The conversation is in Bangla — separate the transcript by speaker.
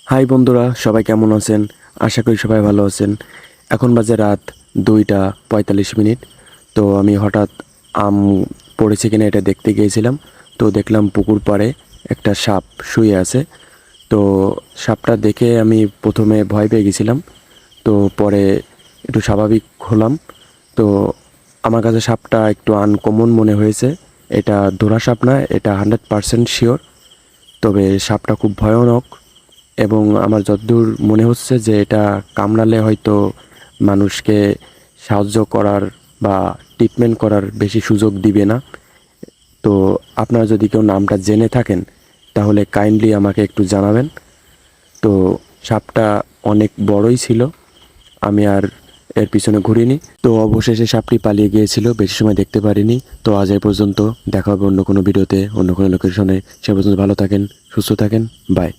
Speaker 1: হাই বন্ধুরা, সবাই কেমন আছেন? আশা করি সবাই ভালো আছেন। এখন বাজে রাত 2:45। তো আমি হঠাৎ আম পড়েছে কিনা এটা দেখতে গিয়েছিলাম। তো দেখলাম পুকুর পাড়ে একটা সাপ শুয়ে আছে। তো সাপটা দেখে আমি প্রথমে ভয় পেয়ে গেছিলাম। তো পরে একটু স্বাভাবিক হলাম। তো আমার কাছে সাপটা একটু আনকমন মনে হয়েছে। এটা ধরা সাপ না, এটা 100% শিওর। তবে সাপটা খুব ভয়ানক এবং আমার যতদূর মনে হচ্ছে যে এটা কামড়ালে হয়তো মানুষকে সাহায্য করার বা ট্রিটমেন্ট করার বেশি সুযোগ দিবে না। তো আপনারা যদি কেউ নামটা জেনে থাকেন তাহলে কাইন্ডলি আমাকে একটু জানাবেন। তো সাপটা অনেক বড়ই ছিল, আমি আর এর পিছনে ঘুরিনি। তো অবশেষে সাপটি পালিয়ে গিয়েছিল, বেশি সময় দেখতে পারিনি। তো আজ এই পর্যন্ত, দেখা হবে অন্য কোনো ভিডিওতে, অন্য কোনো লোকেশনে। সে পর্যন্ত ভালো থাকেন, সুস্থ থাকেন, বাই।